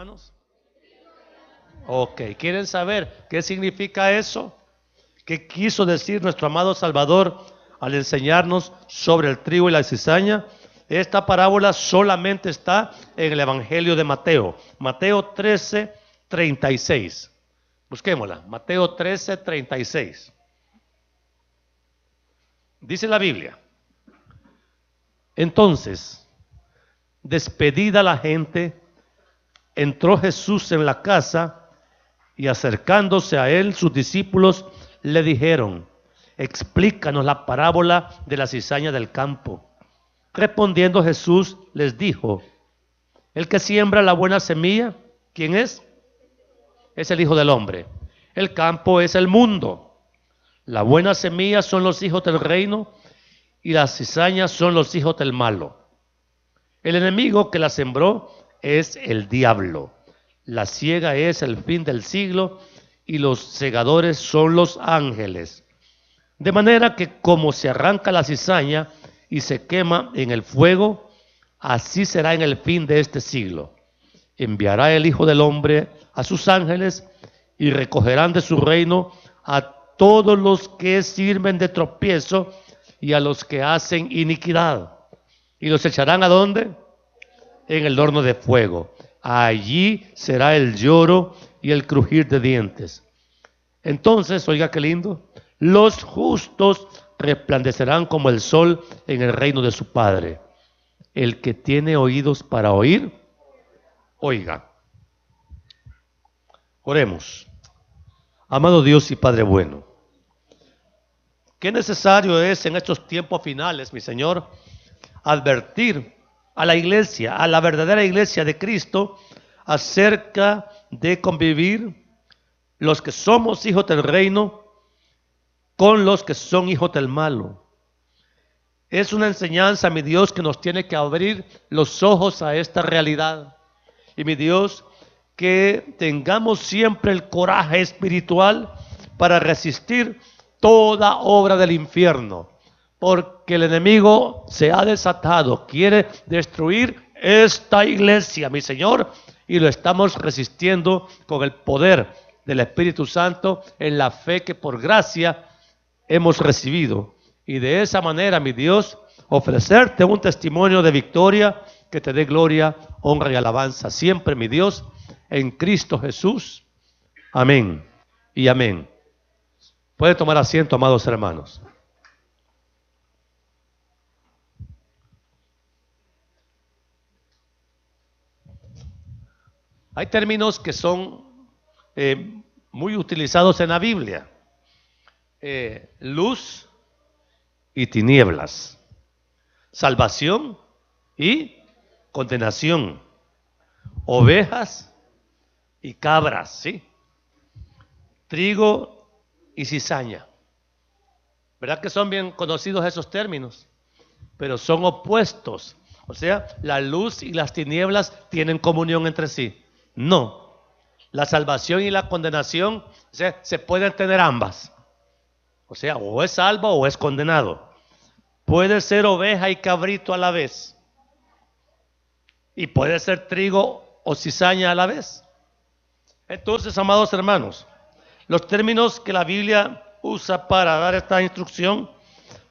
hermanos? Ok, ¿quieren saber qué significa eso? ¿Qué quiso decir nuestro amado Salvador al enseñarnos sobre el trigo y la cizaña? Esta parábola solamente está en el Evangelio de Mateo, Mateo 13, 36. Busquémosla, Mateo 13, 36. Dice la Biblia: entonces, despedida la gente, entró Jesús en la casa, y acercándose a él, sus discípulos le dijeron: explícanos la parábola de la cizaña del campo. Respondiendo Jesús les dijo: el que siembra la buena semilla, ¿quién es? Es el Hijo del Hombre. El campo es el mundo. La buena semilla son los hijos del reino, y las cizañas son los hijos del malo. El enemigo que la sembró es el diablo. La siega es el fin del siglo, y los segadores son los ángeles. De manera que como se arranca la cizaña y se quema en el fuego, así será en el fin de este siglo. Enviará el Hijo del Hombre a sus ángeles, y recogerán de su reino a todos los que sirven de tropiezo y a los que hacen iniquidad, y los echarán ¿a dónde? En el horno de fuego. Allí será el lloro y el crujir de dientes. Entonces, oiga qué lindo, los justos resplandecerán como el sol en el reino de su Padre. El que tiene oídos para oír, oiga. Oremos. Amado Dios y Padre bueno, qué necesario es en estos tiempos finales, mi Señor, advertir a la iglesia, a la verdadera iglesia de Cristo, acerca de convivir los que somos hijos del reino con los que son hijos del malo. Es una enseñanza, mi Dios, que nos tiene que abrir los ojos a esta realidad. Y mi Dios, que tengamos siempre el coraje espiritual para resistir toda obra del infierno, porque el enemigo se ha desatado, quiere destruir esta iglesia, mi Señor, y lo estamos resistiendo con el poder del Espíritu Santo en la fe que por gracia hemos recibido. Y de esa manera, mi Dios, ofrecerte un testimonio de victoria que te dé gloria, honra y alabanza siempre, mi Dios, en Cristo Jesús. Amén y amén. Puede tomar asiento, amados hermanos. Hay términos que son muy utilizados en la Biblia. Luz y tinieblas. Salvación y condenación. Ovejas y cabras, ¿sí? Trigo y cizaña. ¿Verdad que son bien conocidos esos términos? Pero son opuestos. O sea, la luz y las tinieblas tienen comunión entre sí. No. La salvación y la condenación, o sea, se pueden tener ambas. O sea, o es salvo o es condenado. Puede ser oveja y cabrito a la vez. Y puede ser trigo o cizaña a la vez. Entonces, amados hermanos, los términos que la Biblia usa para dar esta instrucción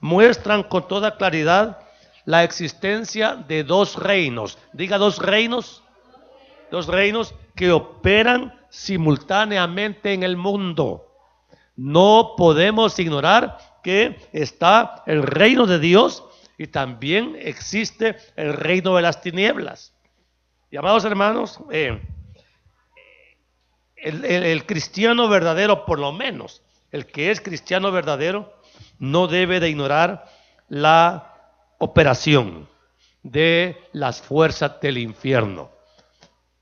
muestran con toda claridad la existencia de dos reinos. Diga, dos reinos. Dos reinos que operan simultáneamente en el mundo. No podemos ignorar que está el reino de Dios y también existe el reino de las tinieblas. Y amados hermanos, el cristiano verdadero, por lo menos el que es cristiano verdadero, no debe de ignorar la operación de las fuerzas del infierno.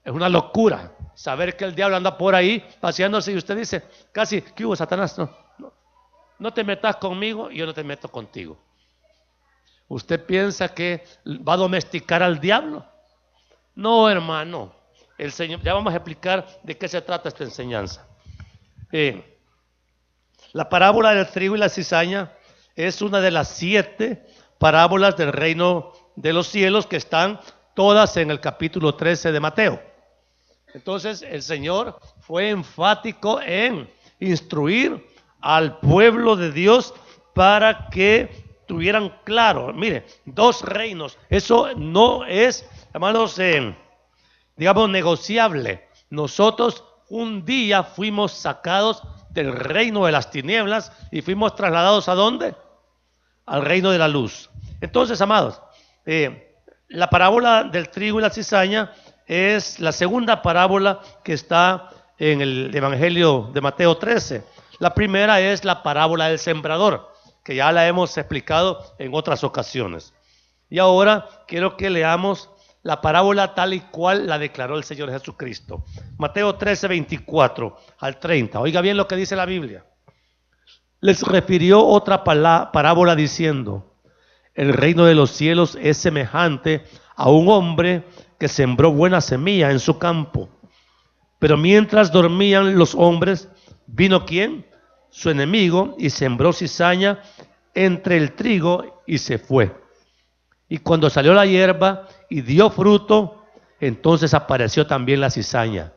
Es una locura saber que el diablo anda por ahí paseándose y usted dice casi: ¿qué hubo, Satanás? No te metas conmigo y yo no te meto contigo. ¿Usted piensa que va a domesticar al diablo? No, hermano. El Señor, ya vamos a explicar de qué se trata esta enseñanza. La parábola del trigo y la cizaña es una de las 7 parábolas del reino de los cielos que están todas en el capítulo 13 de Mateo. Entonces el Señor fue enfático en instruir al pueblo de Dios para que tuvieran claro, mire, dos reinos, eso no es, hermanos, digamos, negociable. Nosotros un día fuimos sacados del reino de las tinieblas y fuimos trasladados ¿a dónde? Al reino de la luz. Entonces, amados, la parábola del trigo y la cizaña es la segunda parábola que está en el Evangelio de Mateo 13. La primera es la parábola del sembrador, que ya la hemos explicado en otras ocasiones. Y ahora quiero que leamos la parábola tal y cual la declaró el Señor Jesucristo. Mateo 13, 24 al 30. Oiga bien lo que dice la Biblia. Les refirió otra parábola diciendo: el reino de los cielos es semejante a un hombre que sembró buena semilla en su campo. Pero mientras dormían los hombres, vino ¿quién? Su enemigo, y sembró cizaña entre el trigo y se fue. Y cuando salió la hierba y dio fruto, entonces apareció también la cizaña.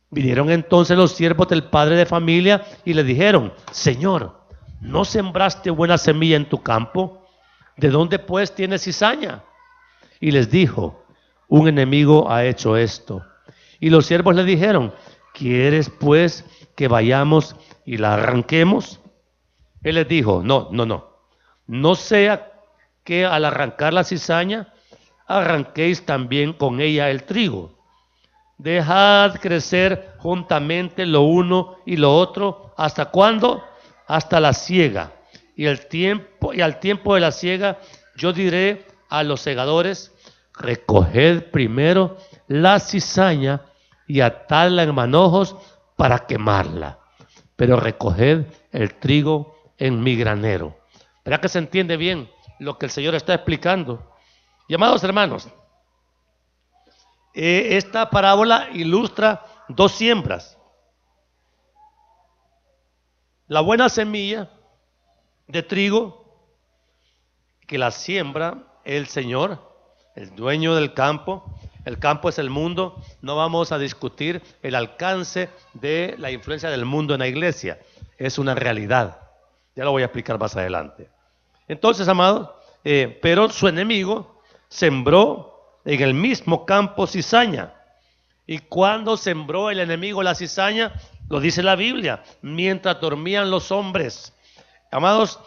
Vinieron entonces los siervos del padre de familia y le dijeron: Señor, ¿no sembraste buena semilla en tu campo? ¿De dónde pues tienes cizaña? Y les dijo: un enemigo ha hecho esto. Y los siervos le dijeron: ¿quieres pues que vayamos y la arranquemos? Él les dijo: no sea que al arrancar la cizaña arranquéis también con ella el trigo. Dejad crecer juntamente lo uno y lo otro. ¿Hasta cuándo? Hasta la siega. Y al tiempo de la siega, yo diré a los segadores: recoged primero la cizaña y atadla en manojos para quemarla, pero recoged el trigo en mi granero. ¿Verdad que se entiende bien lo que el Señor está explicando? Y amados hermanos, esta parábola ilustra dos siembras. La buena semilla de trigo, que la siembra el Señor, el dueño del campo. El campo es el mundo. No vamos a discutir el alcance de la influencia del mundo en la iglesia. Es una realidad. Ya lo voy a explicar más adelante. Entonces, amados, pero su enemigo sembró en el mismo campo cizaña. Y cuando sembró el enemigo la cizaña, lo dice la Biblia, mientras dormían los hombres. Amados,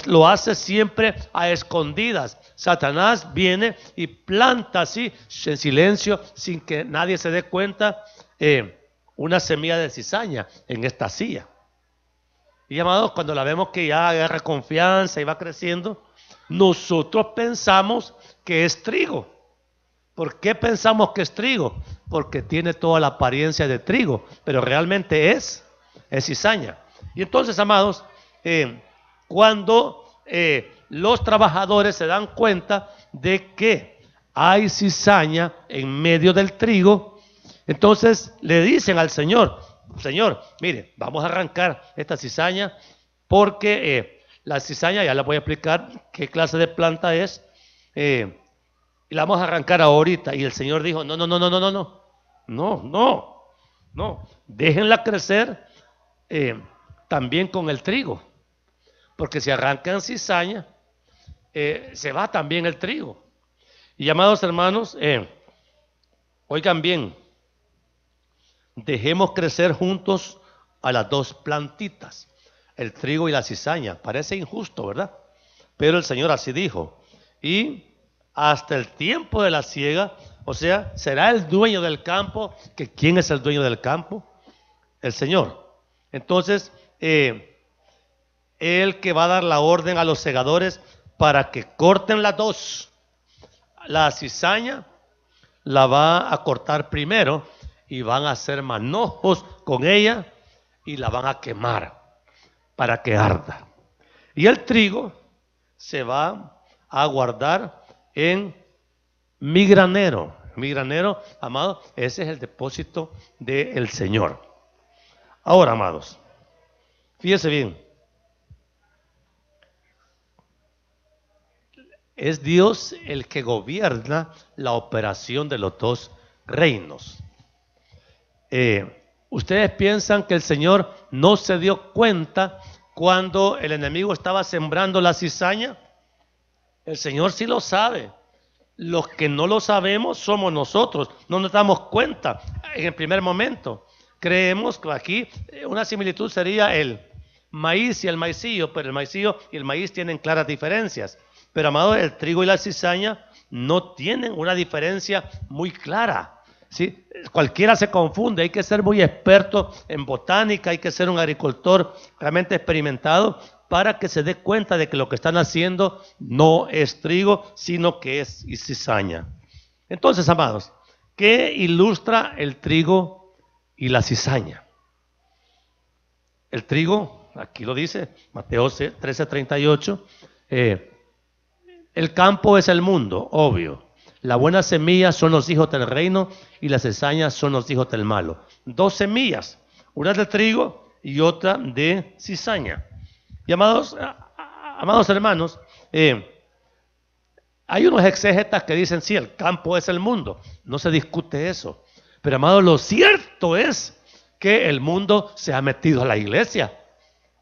lo hace siempre a escondidas. Satanás viene y planta así, en silencio, sin que nadie se dé cuenta, una semilla de cizaña en esta silla. Y amados, cuando la vemos que ya agarra confianza y va creciendo, nosotros pensamos que es trigo. ¿Por qué pensamos que es trigo? Porque tiene toda la apariencia de trigo, pero realmente es cizaña. Y entonces, amados, cuando los trabajadores se dan cuenta de que hay cizaña en medio del trigo, entonces le dicen al Señor: Señor, mire, vamos a arrancar esta cizaña porque la cizaña, ya les voy a explicar qué clase de planta es, y la vamos a arrancar ahorita. Y el Señor dijo: no, déjenla crecer también con el trigo, porque si arrancan cizaña, se va también el trigo. Y amados hermanos, oigan bien, dejemos crecer juntos a las dos plantitas, el trigo y la cizaña. Parece injusto, ¿verdad? Pero el Señor así dijo. Y hasta el tiempo de la siega, o sea, será el dueño del campo. ¿Que quién es el dueño del campo? El Señor. Entonces, Él que va a dar la orden a los segadores para que corten las dos. La cizaña la va a cortar primero y van a hacer manojos con ella y la van a quemar para que arda. Y el trigo se va a guardar en mi granero. Mi granero, amado, ese es el depósito del Señor. Ahora, amados, fíjese bien. Es Dios el que gobierna la operación de los dos reinos. ¿Ustedes piensan que el Señor no se dio cuenta cuando el enemigo estaba sembrando la cizaña? El Señor sí lo sabe. Los que no lo sabemos somos nosotros. No nos damos cuenta en el primer momento. Creemos que aquí una similitud sería el maíz y el maicillo, pero el maicillo y el maíz tienen claras diferencias. Pero, amados, el trigo y la cizaña no tienen una diferencia muy clara, ¿sí? Cualquiera se confunde. Hay que ser muy experto en botánica, hay que ser un agricultor realmente experimentado para que se dé cuenta de que lo que están haciendo no es trigo, sino que es cizaña. Entonces, amados, ¿qué ilustra el trigo y la cizaña? El trigo, aquí lo dice Mateo 13:38, el campo es el mundo, obvio. La buena semilla son los hijos del reino y las cizañas son los hijos del malo. Dos semillas, una de trigo y otra de cizaña. Y amados hermanos, hay unos exégetas que dicen, sí, el campo es el mundo. No se discute eso. Pero, amados, lo cierto es que el mundo se ha metido a la iglesia.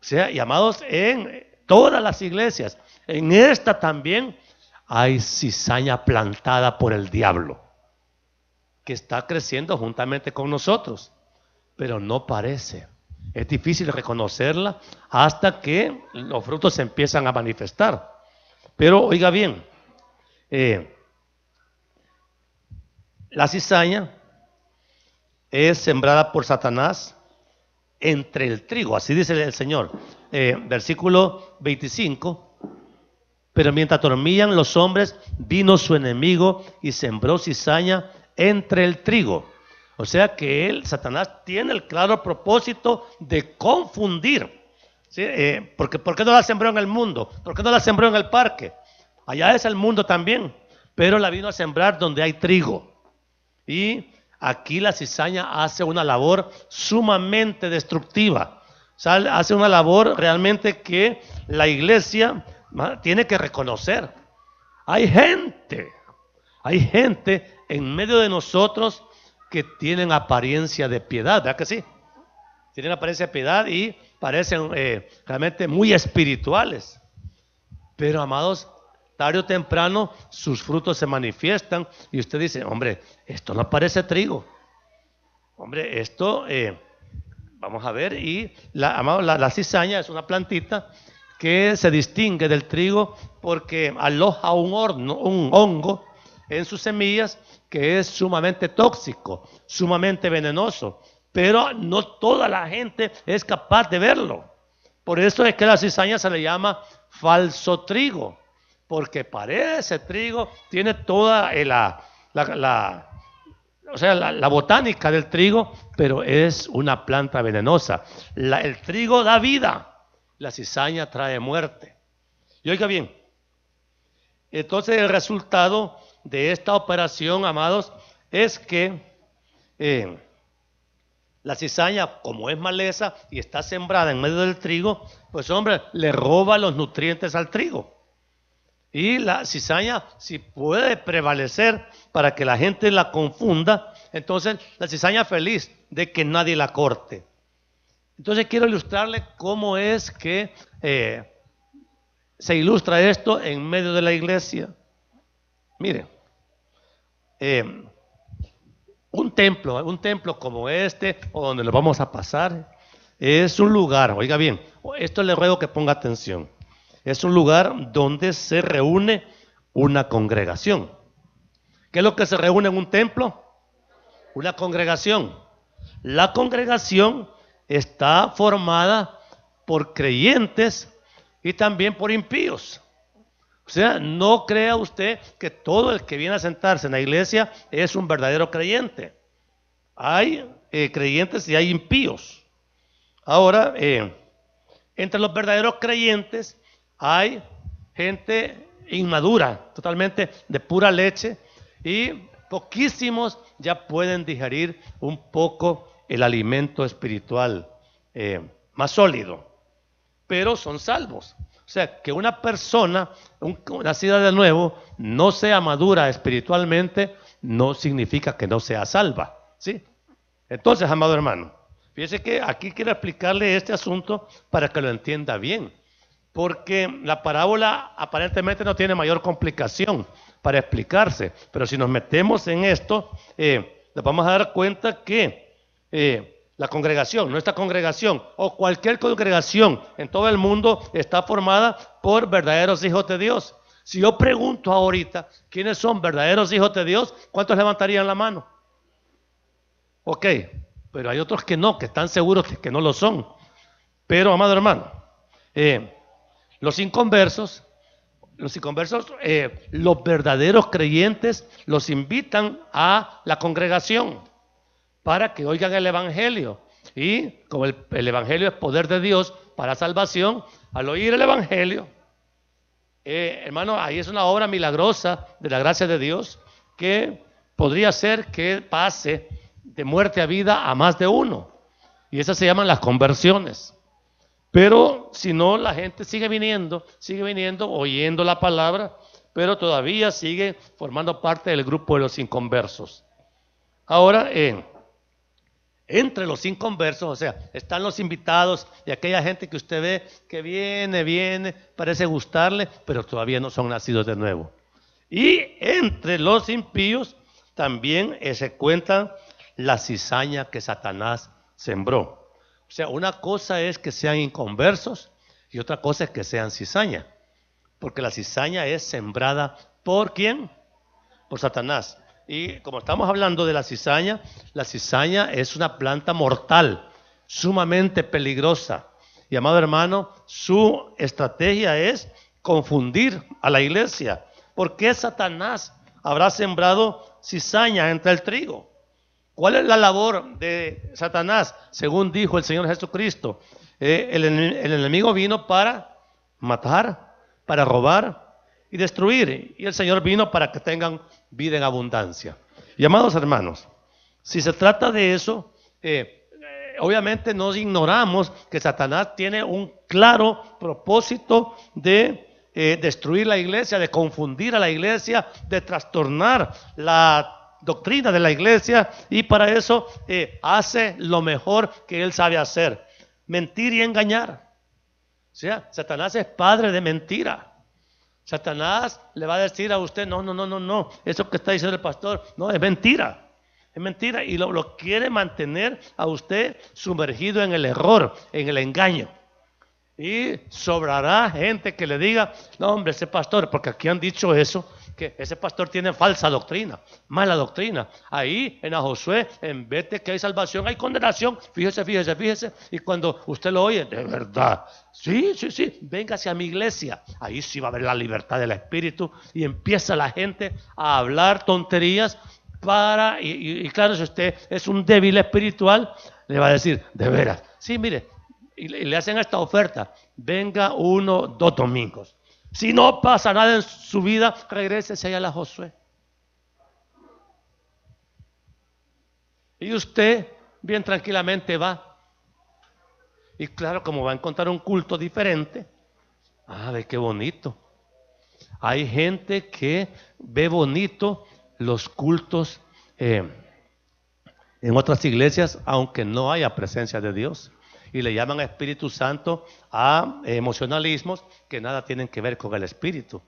O sea, y amados, en todas las iglesias, en esta también hay cizaña plantada por el diablo, que está creciendo juntamente con nosotros, pero no parece. Es difícil reconocerla hasta que los frutos se empiezan a manifestar. Pero oiga bien, la cizaña es sembrada por Satanás entre el trigo, así dice el Señor. Versículo 25. Pero mientras dormían los hombres, vino su enemigo y sembró cizaña entre el trigo. O sea que Satanás, tiene el claro propósito de confundir. ¿Sí? Porque ¿por qué no la sembró en el mundo? ¿Por qué no la sembró en el parque? Allá es el mundo también, pero la vino a sembrar donde hay trigo. Y aquí la cizaña hace una labor sumamente destructiva. O sea, hace una labor realmente que la iglesia tiene que reconocer. Hay gente en medio de nosotros que tienen apariencia de piedad, ¿verdad que sí? Tienen apariencia de piedad y parecen realmente muy espirituales. Pero, amados, tarde o temprano sus frutos se manifiestan y usted dice, hombre, esto no parece trigo. Hombre, esto, vamos a ver, y la cizaña es una plantita que se distingue del trigo porque aloja un hongo en sus semillas que es sumamente tóxico, sumamente venenoso, pero no toda la gente es capaz de verlo. Por eso es que a la cizaña se le llama falso trigo, porque parece trigo, tiene toda la botánica del trigo, pero es una planta venenosa. El trigo da vida, la cizaña trae muerte. Y oiga bien, entonces el resultado de esta operación, amados, es que la cizaña, como es maleza y está sembrada en medio del trigo, pues hombre, le roba los nutrientes al trigo. Y la cizaña, si puede prevalecer para que la gente la confunda, entonces la cizaña feliz de que nadie la corte. Entonces quiero ilustrarle cómo es que se ilustra esto en medio de la iglesia. Mire, un templo como este, o donde lo vamos a pasar, es un lugar, oiga bien, esto le ruego que ponga atención, es un lugar donde se reúne una congregación. ¿Qué es lo que se reúne en un templo? Una congregación. La congregación está formada por creyentes y también por impíos. O sea, no crea usted que todo el que viene a sentarse en la iglesia es un verdadero creyente. Hay creyentes y hay impíos. Ahora, entre los verdaderos creyentes hay gente inmadura, totalmente de pura leche, y poquísimos ya pueden digerir un poco el alimento espiritual más sólido, pero son salvos. O sea, que una persona nacida de nuevo no sea madura espiritualmente no significa que no sea salva, ¿sí? Entonces, amado hermano, fíjese que aquí quiero explicarle este asunto para que lo entienda bien, porque la parábola aparentemente no tiene mayor complicación para explicarse, pero si nos metemos en esto, nos vamos a dar cuenta que la congregación, nuestra congregación o cualquier congregación en todo el mundo está formada por verdaderos hijos de Dios. Si yo pregunto ahorita quiénes son verdaderos hijos de Dios, ¿cuántos levantarían la mano? Ok, pero hay otros que no, que están seguros de que no lo son. Pero, amado hermano, los inconversos, los verdaderos creyentes los invitan a la congregación para que oigan el Evangelio. Y como el Evangelio es poder de Dios para salvación, al oír el Evangelio, hermano, ahí es una obra milagrosa de la gracia de Dios que podría ser que pase de muerte a vida a más de uno. Y esas se llaman las conversiones. Pero si no, la gente sigue viniendo, oyendo la palabra, pero todavía sigue formando parte del grupo de los inconversos. Ahora, entre los inconversos, o sea, están los invitados y aquella gente que usted ve que viene, parece gustarle, pero todavía no son nacidos de nuevo. Y entre los impíos también se cuentan la cizaña que Satanás sembró. O sea, una cosa es que sean inconversos y otra cosa es que sean cizaña. Porque la cizaña es sembrada ¿por quién? Por Satanás. Y como estamos hablando de la cizaña es una planta mortal, sumamente peligrosa. Y amado hermano, su estrategia es confundir a la iglesia. ¿Por qué Satanás habrá sembrado cizaña entre el trigo? ¿Cuál es la labor de Satanás? Según dijo el Señor Jesucristo, el enemigo vino para matar, para robar y destruir. Y el Señor vino para que tengan vida en abundancia. Y amados hermanos, si se trata de eso, obviamente nos ignoramos que Satanás tiene un claro propósito de destruir la iglesia, de confundir a la iglesia, de trastornar la doctrina de la iglesia, y para eso hace lo mejor que él sabe hacer: mentir y engañar. O sea, Satanás es padre de mentira. Satanás le va a decir a usted, no, eso que está diciendo el pastor, no, es mentira, y lo quiere mantener a usted sumergido en el error, en el engaño. Y sobrará gente que le diga, no hombre, ese pastor, porque aquí han dicho eso, que ese pastor tiene falsa doctrina, mala doctrina. Ahí en Josué, en vez de que hay salvación, hay condenación. Fíjese. Y cuando usted lo oye, de verdad, sí, véngase a mi iglesia. Ahí sí va a haber la libertad del espíritu. Y empieza la gente a hablar tonterías y claro, si usted es un débil espiritual, le va a decir, de veras, sí, mire, y le hacen esta oferta: venga 2 domingos. Si no pasa nada en su vida, regrésese allá a la Josué. Y usted bien tranquilamente va. Y claro, como va a encontrar un culto diferente, ve qué bonito. Hay gente que ve bonito los cultos en otras iglesias, aunque no haya presencia de Dios. Y le llaman Espíritu Santo a emocionalismos que nada tienen que ver con el Espíritu.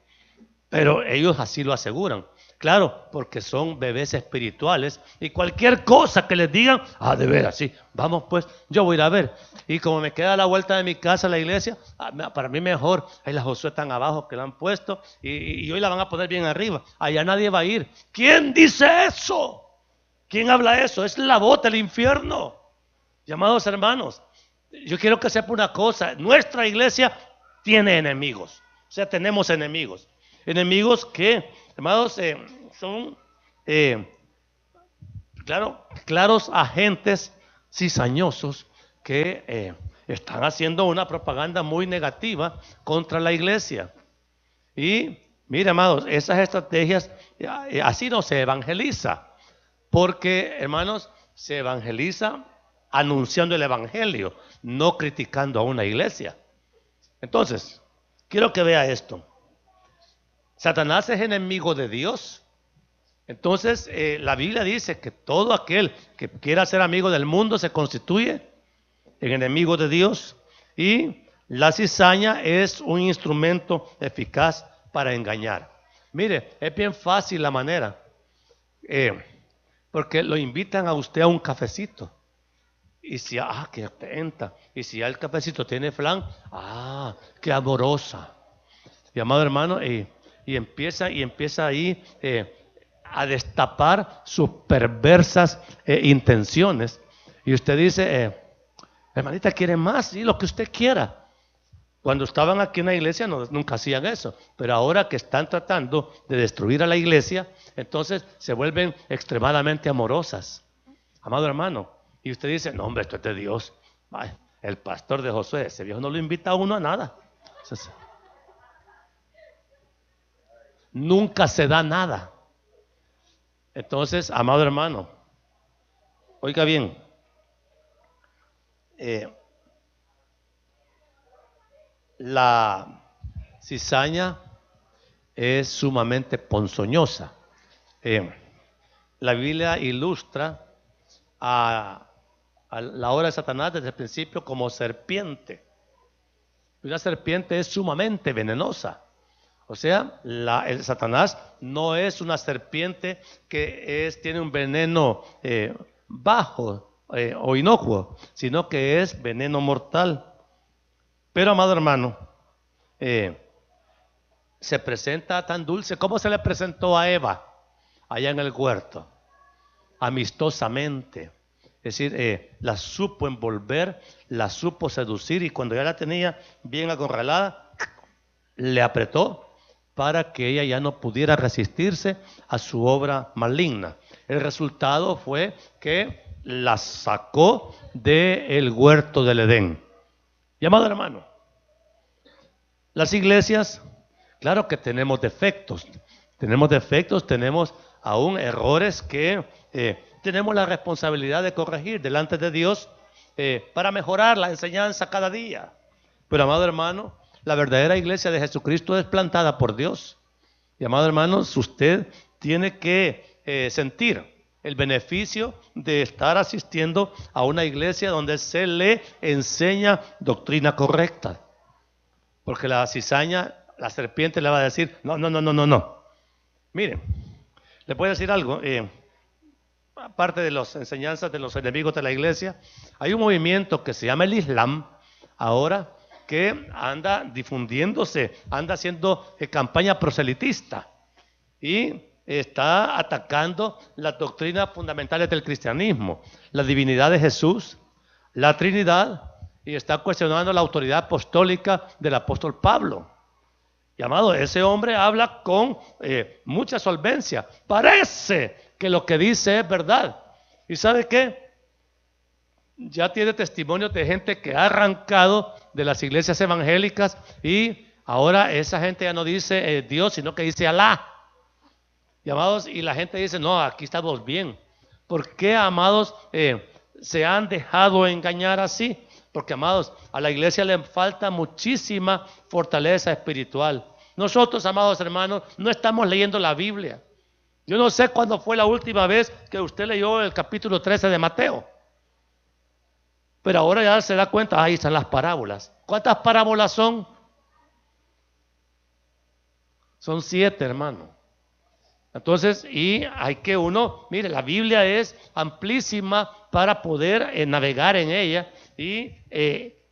Pero ellos así lo aseguran. Claro, porque son bebés espirituales y cualquier cosa que les digan, de veras, sí, vamos pues, yo voy a ir a ver. Y como me queda a la vuelta de mi casa la iglesia, para mí mejor, ahí la Josué tan abajo que la han puesto y hoy la van a poner bien arriba. Allá nadie va a ir. ¿Quién dice eso? ¿Quién habla eso? Es la voz del infierno. Llamados hermanos, yo quiero que sepa una cosa: nuestra iglesia tiene enemigos. O sea, tenemos enemigos. Enemigos que, hermanos, son claros agentes cizañosos que están haciendo una propaganda muy negativa contra la iglesia. Y mire, amados, esas estrategias, así no se evangeliza. Porque, hermanos, se evangeliza anunciando el evangelio, no criticando a una iglesia. Entonces, quiero que vea esto. Satanás es enemigo de Dios, Entonces, la Biblia dice que todo aquel que quiera ser amigo del mundo se constituye en enemigo de Dios, y la cizaña es un instrumento eficaz para engañar. Mire, es bien fácil la manera, porque lo invitan a usted a un cafecito. Y si, qué atenta. Y si ya el cafecito tiene flan, qué amorosa. Y amado hermano, y empieza ahí a destapar sus perversas intenciones. Y usted dice, hermanita, ¿quiere más? Sí, lo que usted quiera. Cuando estaban aquí en la iglesia nunca hacían eso, pero ahora que están tratando de destruir a la iglesia, entonces se vuelven extremadamente amorosas. Amado hermano, y usted dice, no hombre, esto es de Dios. Ay, el pastor de Josué, ese viejo no lo invita a uno a nada. Entonces, nunca se da nada. Entonces, amado hermano, oiga bien, la cizaña es sumamente ponzoñosa. La Biblia ilustra a la obra de Satanás desde el principio como serpiente. Una serpiente es sumamente venenosa. O sea, el Satanás no es una serpiente que tiene un veneno bajo o inocuo, sino que es veneno mortal. Pero, amado hermano, se presenta tan dulce. ¿Cómo se le presentó a Eva allá en el huerto? Amistosamente. Es decir, la supo envolver, la supo seducir, y cuando ya la tenía bien acorralada, le apretó para que ella ya no pudiera resistirse a su obra maligna. El resultado fue que la sacó del huerto del Edén. Y amado hermano, las iglesias, claro que tenemos defectos, tenemos aún errores que tenemos la responsabilidad de corregir delante de Dios para mejorar la enseñanza cada día. Pero amado hermano, la verdadera iglesia de Jesucristo es plantada por Dios. Y amado hermano, usted tiene que sentir el beneficio de estar asistiendo a una iglesia donde se le enseña doctrina correcta. Porque la cizaña, la serpiente le va a decir, no. Miren, le voy a decir algo. Aparte de las enseñanzas de los enemigos de la iglesia, hay un movimiento que se llama el Islam ahora, que anda difundiéndose, anda haciendo campaña proselitista y está atacando las doctrinas fundamentales del cristianismo, la divinidad de Jesús, la Trinidad, y está cuestionando la autoridad apostólica del apóstol Pablo. Y amado, ese hombre habla con mucha solvencia. Parece que lo que dice es verdad. ¿Y sabe qué? Ya tiene testimonio de gente que ha arrancado de las iglesias evangélicas, y ahora esa gente ya no dice Dios, sino que dice Alá. Y amados, y la gente dice, no, aquí estamos bien. ¿Por qué, amados, se han dejado engañar así? Porque, amados, a la iglesia le falta muchísima fortaleza espiritual. Nosotros, amados hermanos, no estamos leyendo la Biblia. Yo no sé cuándo fue la última vez que usted leyó el capítulo 13 de Mateo. Pero ahora ya se da cuenta, ahí están las parábolas. ¿Cuántas parábolas son? Son 7, hermano. Entonces, y hay que mire, la Biblia es amplísima para poder navegar en ella y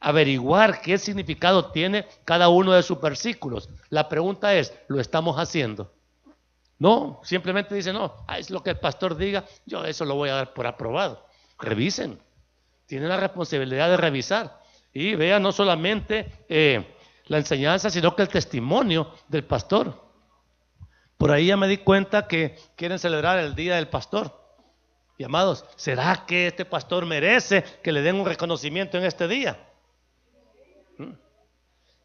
averiguar qué significado tiene cada uno de sus versículos. La pregunta es, ¿lo estamos haciendo? No, simplemente dice, no, es lo que el pastor diga, yo eso lo voy a dar por aprobado. Revisen, tienen la responsabilidad de revisar y vean no solamente la enseñanza, sino que el testimonio del pastor. Por ahí ya me di cuenta que quieren celebrar el Día del Pastor. Y amados, ¿será que este pastor merece que le den un reconocimiento en este día?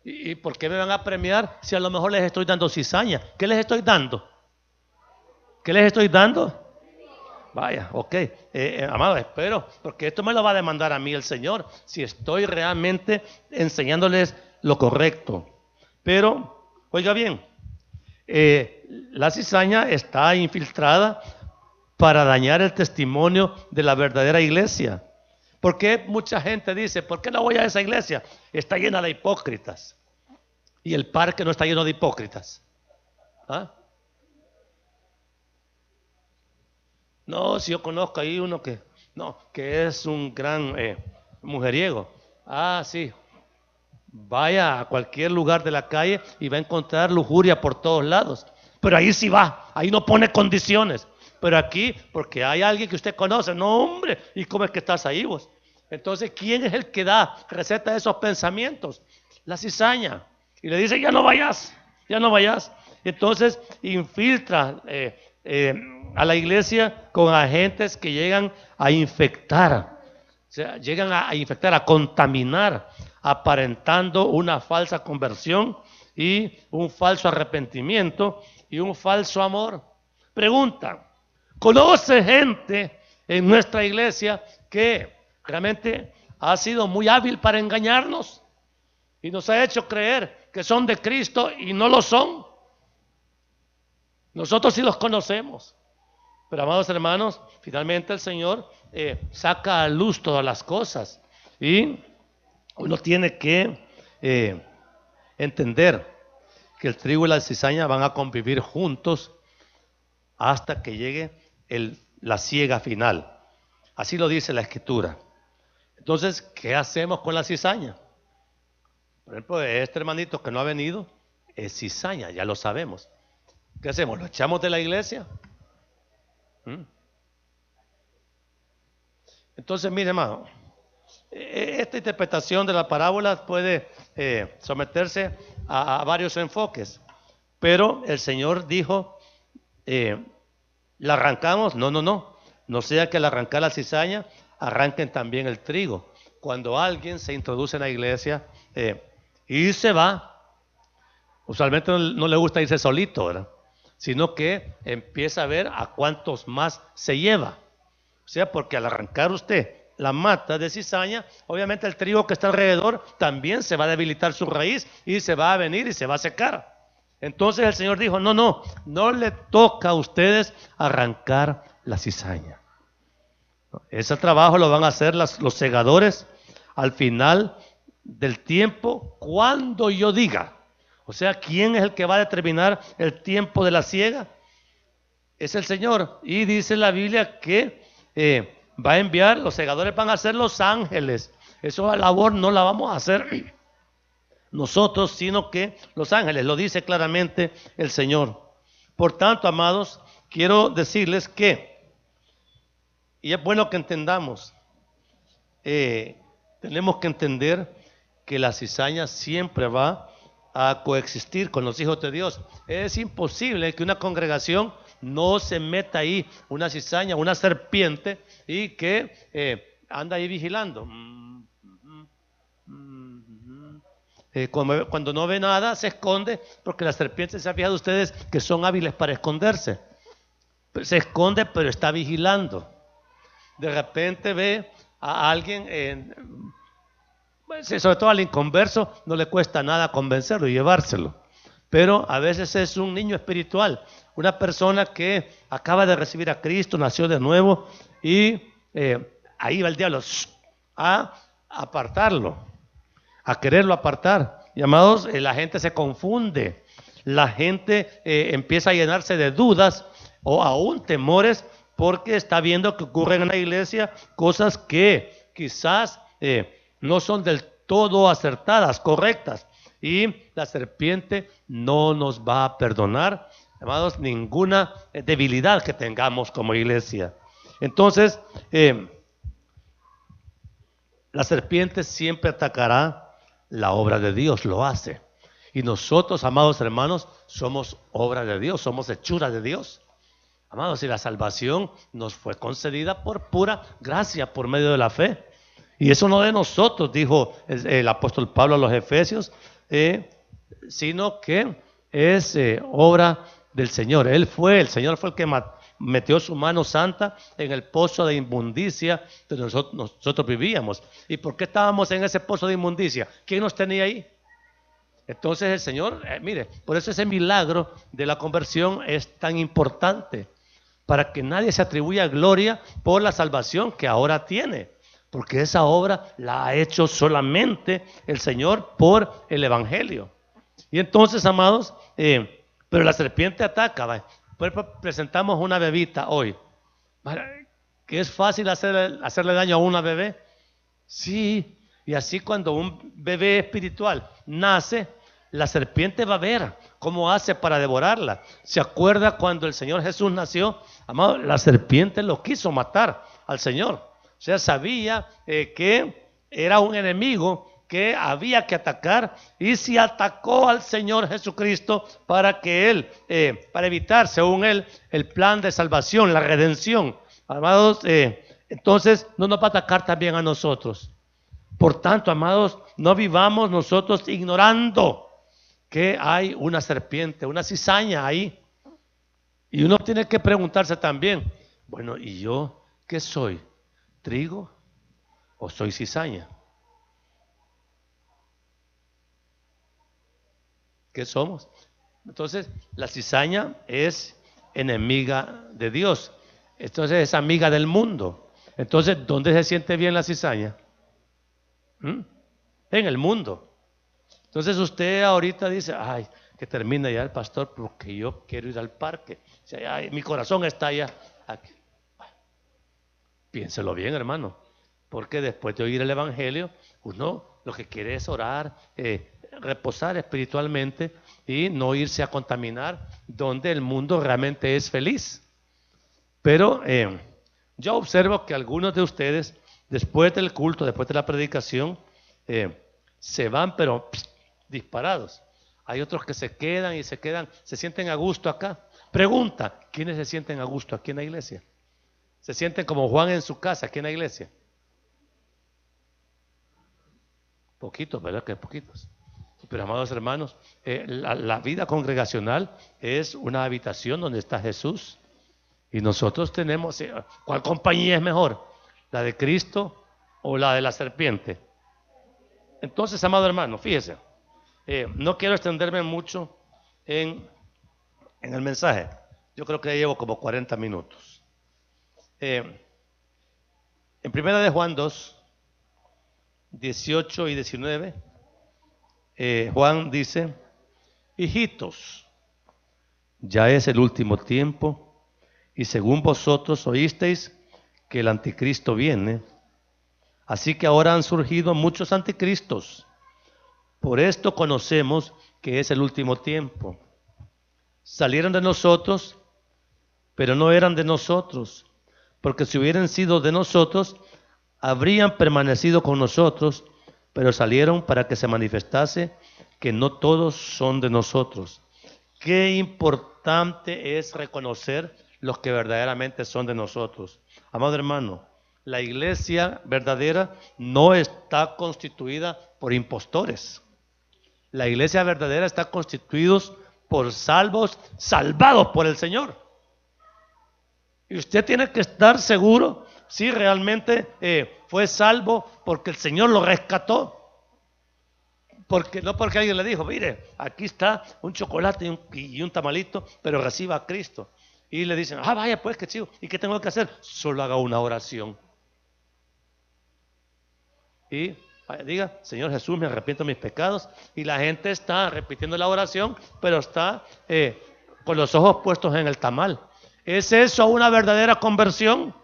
¿Y por qué me van a premiar si a lo mejor les estoy dando cizaña? ¿Qué les estoy dando? ¿Qué les estoy dando? Vaya, ok. Amado, espero, porque esto me lo va a demandar a mí el Señor, si estoy realmente enseñándoles lo correcto. Pero, oiga bien, la cizaña está infiltrada para dañar el testimonio de la verdadera iglesia. Porque mucha gente dice, ¿por qué no voy a esa iglesia? Está llena de hipócritas. Y el parque no está lleno de hipócritas. ¿Ah? No, si yo conozco ahí uno que es un gran mujeriego. Ah, sí. Vaya a cualquier lugar de la calle y va a encontrar lujuria por todos lados. Pero ahí sí va, ahí no pone condiciones. Pero aquí, porque hay alguien que usted conoce, no hombre, ¿y cómo es que estás ahí vos? Entonces, ¿quién es el que da receta de esos pensamientos? La cizaña. Y le dice, ya no vayas, ya no vayas. Entonces, infiltra a la iglesia con agentes que llegan a infectar. O sea, llegan a infectar, a contaminar, aparentando una falsa conversión y un falso arrepentimiento y un falso amor. Pregunta, ¿conoce gente en nuestra iglesia que realmente ha sido muy hábil para engañarnos y nos ha hecho creer que son de Cristo y no lo son? Nosotros sí los conocemos. Pero amados hermanos, finalmente el Señor saca a luz todas las cosas y uno tiene que entender que el trigo y la cizaña van a convivir juntos hasta que llegue la siega final. Así lo dice la Escritura. Entonces, ¿qué hacemos con la cizaña? Por ejemplo, este hermanito que no ha venido es cizaña, ya lo sabemos. ¿Qué hacemos? ¿Lo echamos de la iglesia? Entonces, mire, hermano, esta interpretación de la parábola puede someterse a varios enfoques, pero el Señor dijo, ¿la arrancamos? No sea que al arrancar la cizaña arranquen también el trigo. Cuando alguien se introduce en la iglesia y se va, usualmente no le gusta irse solito, ¿verdad? Sino que empieza a ver a cuántos más se lleva. O sea, porque al arrancar usted la mata de cizaña, obviamente el trigo que está alrededor también se va a debilitar su raíz y se va a venir y se va a secar. Entonces el Señor dijo, no le toca a ustedes arrancar la cizaña. Ese trabajo lo van a hacer los segadores al final del tiempo, cuando yo diga. O sea, ¿quién es el que va a determinar el tiempo de la siega? Es el Señor. Y dice la Biblia que va a enviar, los segadores van a ser los ángeles. Esa labor no la vamos a hacer nosotros, sino que los ángeles. Lo dice claramente el Señor. Por tanto, amados, quiero decirles que, y es bueno que entendamos, tenemos que entender que la cizaña siempre va a coexistir con los hijos de Dios. Es imposible que una congregación no se meta ahí una cizaña, una serpiente y que anda ahí vigilando. Cuando no ve nada se esconde, porque la serpiente, ¿se han fijado ustedes que son hábiles para esconderse? Se esconde, pero está vigilando. De repente ve a alguien, sobre todo al inconverso, no le cuesta nada convencerlo y llevárselo. Pero a veces es un niño espiritual, una persona que acaba de recibir a Cristo, nació de nuevo y ahí va el diablo a apartarlo, a quererlo apartar. Y amados, la gente se confunde, la gente empieza a llenarse de dudas o aún temores porque está viendo que ocurren en la iglesia cosas que quizás no son del todo acertadas, correctas. Y la serpiente no nos va a perdonar, amados, ninguna debilidad que tengamos como iglesia. Entonces, la serpiente siempre atacará la obra de Dios, lo hace. Y nosotros, amados hermanos, somos obra de Dios, somos hechura de Dios. Amados, y la salvación nos fue concedida por pura gracia, por medio de la fe. Y eso no de nosotros, dijo el apóstol Pablo a los Efesios, sino que es obra del Señor. El Señor fue el que metió su mano santa en el pozo de inmundicia donde nosotros vivíamos. ¿Y por qué estábamos en ese pozo de inmundicia? ¿Quién nos tenía ahí? Entonces el Señor, mire, por eso ese milagro de la conversión es tan importante, para que nadie se atribuya gloria por la salvación que ahora tiene, porque esa obra la ha hecho solamente el Señor por el Evangelio. Y entonces, amados, pero la serpiente ataca. ¿Va? Pues presentamos una bebita hoy, que es fácil hacerle daño a una bebé. Sí, y así cuando un bebé espiritual nace, la serpiente va a ver cómo hace para devorarla. ¿Se acuerda cuando el Señor Jesús nació? Amado, la serpiente lo quiso matar al Señor. O sea, sabía que era un enemigo que había que atacar, y se atacó al Señor Jesucristo para que Él, para evitar, según Él, el plan de salvación, la redención. Amados, entonces no nos va a atacar también a nosotros. Por tanto, amados, no vivamos nosotros ignorando que hay una serpiente, una cizaña ahí. Y uno tiene que preguntarse también, bueno, ¿y yo qué soy? ¿Trigo o soy cizaña? ¿Qué somos? Entonces, la cizaña es enemiga de Dios. Entonces, es amiga del mundo. Entonces, ¿dónde se siente bien la cizaña? En el mundo. Entonces usted ahorita dice, ay, que termine ya el pastor porque yo quiero ir al parque. O sea, ay, mi corazón está allá. Aquí. Piénselo bien, hermano, porque después de oír el Evangelio, uno lo que quiere es orar, reposar espiritualmente y no irse a contaminar donde el mundo realmente es feliz. Pero yo observo que algunos de ustedes, después del culto, después de la predicación, se van, pero disparados. Hay otros que se quedan y se sienten a gusto acá. Pregunta, ¿quiénes se sienten a gusto aquí en la iglesia? ¿Se sienten como Juan en su casa aquí en la iglesia? Poquitos, ¿verdad? Que poquitos. Pero amados hermanos, la vida congregacional es una habitación donde está Jesús. Y nosotros tenemos, ¿cuál compañía es mejor? ¿La de Cristo o la de la serpiente? Entonces, amado hermano, fíjese, no quiero extenderme mucho en el mensaje. Yo creo que ya llevo como 40 minutos. En 1 de Juan 2, 18 y 19, Juan dice, hijitos, ya es el último tiempo, y según vosotros oísteis que el anticristo viene, así que ahora han surgido muchos anticristos. Por esto conocemos que es el último tiempo. Salieron de nosotros, pero no eran de nosotros, porque si hubieran sido de nosotros, habrían permanecido con nosotros, pero salieron para que se manifestase que no todos son de nosotros. Qué importante es reconocer los que verdaderamente son de nosotros. Amado hermano, la iglesia verdadera no está constituida por impostores. La iglesia verdadera está constituida por salvos, salvados por el Señor. Y usted tiene que estar seguro si realmente fue salvo porque el Señor lo rescató. No porque alguien le dijo, mire, aquí está un chocolate y un tamalito, pero reciba a Cristo. Y le dicen, vaya pues, qué chido. ¿Y qué tengo que hacer? Solo haga una oración. Y diga, Señor Jesús, me arrepiento de mis pecados. Y la gente está repitiendo la oración, pero está con los ojos puestos en el tamal. ¿Es eso una verdadera conversión?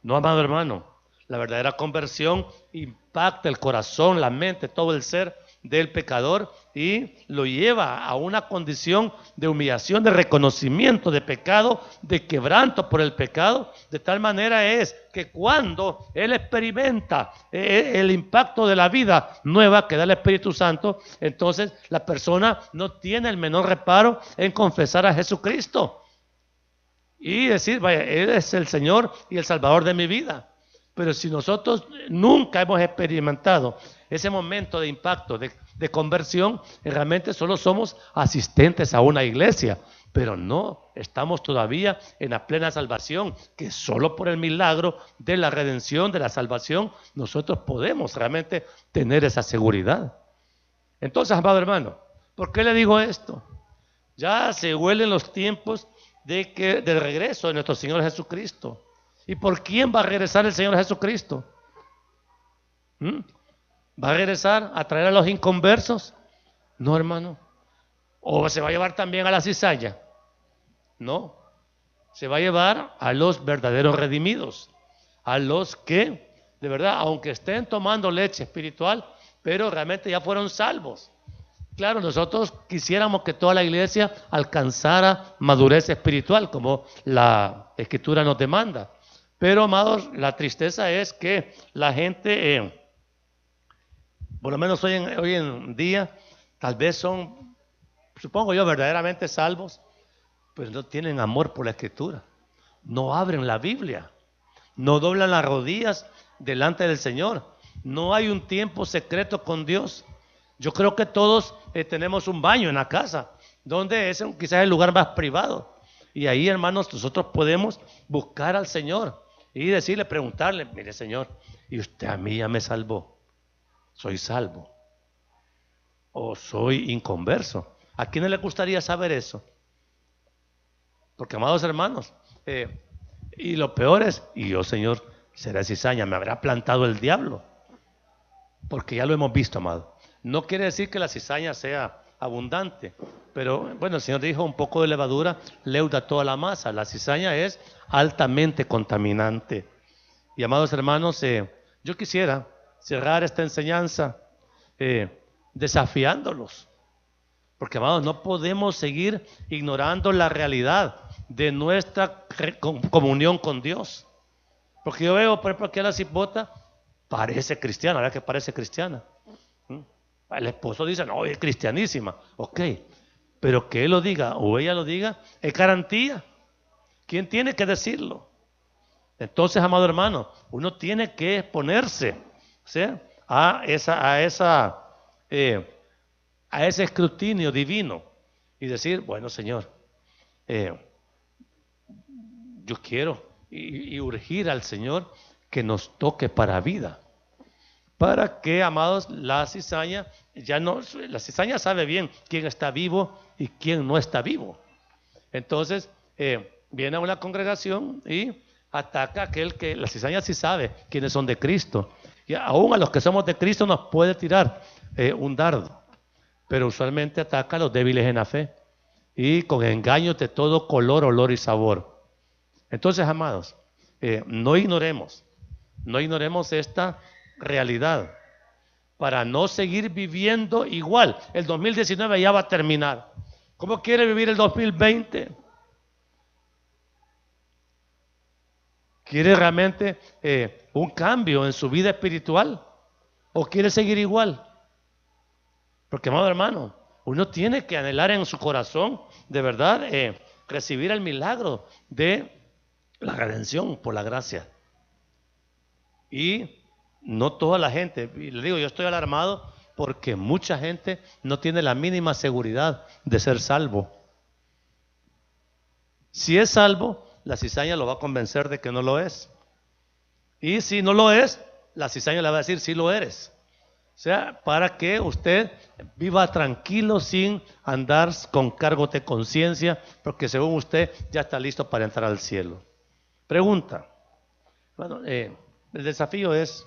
No, amado hermano. La verdadera conversión impacta el corazón, la mente, todo el ser del pecador y lo lleva a una condición de humillación, de reconocimiento de pecado, de quebranto por el pecado. De tal manera es que cuando él experimenta el impacto de la vida nueva que da el Espíritu Santo, entonces la persona no tiene el menor reparo en confesar a Jesucristo y decir, vaya, Él es el Señor y el Salvador de mi vida. Pero si nosotros nunca hemos experimentado ese momento de impacto, de conversión, realmente solo somos asistentes a una iglesia, pero no estamos todavía en la plena salvación, que solo por el milagro de la redención, de la salvación, nosotros podemos realmente tener esa seguridad. Entonces, amado hermano, ¿por qué le digo esto? Ya se huelen los tiempos del regreso de nuestro Señor Jesucristo. ¿Y por quién va a regresar el Señor Jesucristo? ¿Mm? ¿Va a regresar a traer a los inconversos? No, hermano. ¿O se va a llevar también a la cizaña? No. Se va a llevar a los verdaderos redimidos, a los que, de verdad, aunque estén tomando leche espiritual, pero realmente ya fueron salvos. Claro, nosotros quisiéramos que toda la iglesia alcanzara madurez espiritual, como la Escritura nos demanda. Pero, amados, la tristeza es que la gente, por lo menos hoy en día, tal vez son, supongo yo, verdaderamente salvos, pero no tienen amor por la Escritura. No abren la Biblia, no doblan las rodillas delante del Señor. No hay un tiempo secreto con Dios. Yo creo que todos tenemos un baño en la casa, donde es quizás el lugar más privado. Y ahí, hermanos, nosotros podemos buscar al Señor y decirle, preguntarle, mire Señor, ¿y usted a mí ya me salvó? ¿Soy salvo? ¿O soy inconverso? ¿A quién le gustaría saber eso? Porque, amados hermanos, y lo peor es, y yo, Señor, será cizaña, me habrá plantado el diablo. Porque ya lo hemos visto, amado. No quiere decir que la cizaña sea abundante, pero bueno, el Señor dijo, un poco de levadura leuda toda la masa. La cizaña es altamente contaminante. Y, amados hermanos, yo quisiera cerrar esta enseñanza desafiándolos. Porque, amados, no podemos seguir ignorando la realidad de nuestra comunión con Dios. Porque yo veo, por ejemplo, aquí a la cipota, parece cristiana, ¿verdad que parece cristiana? El esposo dice, no, es cristianísima. Ok, pero que él lo diga o ella lo diga, es garantía. ¿Quién tiene que decirlo? Entonces, amado hermano, uno tiene que exponerse, ¿sí?, a ese escrutinio divino y decir, bueno, Señor, yo quiero y urgir al Señor que nos toque para vida. Para que, amados, la cizaña sabe bien quién está vivo y quién no está vivo. Entonces, viene a una congregación y ataca a aquel que la cizaña sí sabe quiénes son de Cristo. Y aún a los que somos de Cristo nos puede tirar un dardo. Pero usualmente ataca a los débiles en la fe y con engaños de todo color, olor y sabor. Entonces, amados, no ignoremos esta realidad para no seguir viviendo igual. El 2019 ya va a terminar. ¿Cómo quiere vivir el 2020? ¿Quiere realmente un cambio en su vida espiritual? ¿O quiere seguir igual? Porque, amado hermano, uno tiene que anhelar en su corazón, de verdad, recibir el milagro de la redención por la gracia. Y no toda la gente, y le digo, yo estoy alarmado porque mucha gente no tiene la mínima seguridad de ser salvo. Si es salvo, la cizaña lo va a convencer de que no lo es. Y si no lo es, la cizaña le va a decir, sí lo eres. O sea, para que usted viva tranquilo sin andar con cargo de conciencia, porque según usted ya está listo para entrar al cielo. Pregunta. Bueno, el desafío es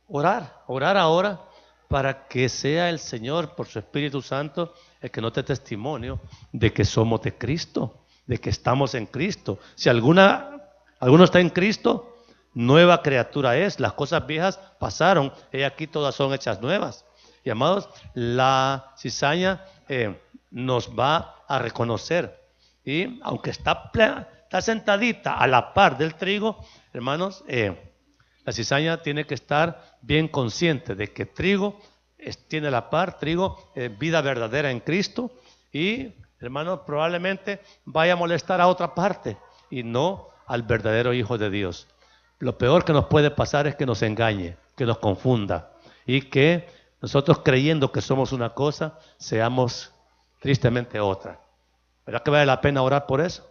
orar ahora para que sea el Señor por su Espíritu Santo el que nos dé testimonio de que somos de Cristo, de que estamos en Cristo. Si alguno está en Cristo, nueva criatura es. Las cosas viejas pasaron, y aquí todas son hechas nuevas. Y, amados, la cizaña nos va a reconocer. Y aunque está sentadita a la par del trigo, hermanos, la cizaña tiene que estar bien consciente de que trigo tiene la par, trigo vida verdadera en Cristo, y, hermanos, probablemente vaya a molestar a otra parte y no al verdadero Hijo de Dios. Lo peor que nos puede pasar es que nos engañe, que nos confunda y que nosotros, creyendo que somos una cosa, seamos tristemente otra. ¿Verdad que vale la pena orar por eso?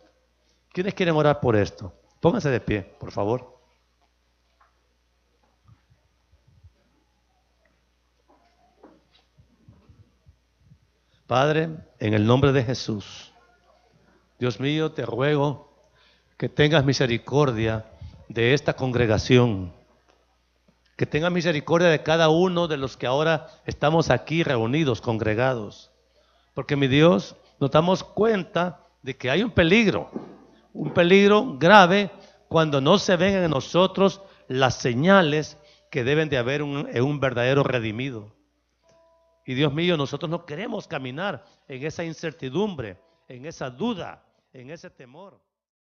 ¿Quiénes quieren orar por esto? Pónganse de pie, por favor. Padre, en el nombre de Jesús, Dios mío, te ruego que tengas misericordia de esta congregación, que tengas misericordia de cada uno de los que ahora estamos aquí reunidos, congregados, porque mi Dios, nos damos cuenta de que hay un peligro grave cuando no se ven en nosotros las señales que deben de haber en un verdadero redimido. Y Dios mío, nosotros no queremos caminar en esa incertidumbre, en esa duda, en ese temor.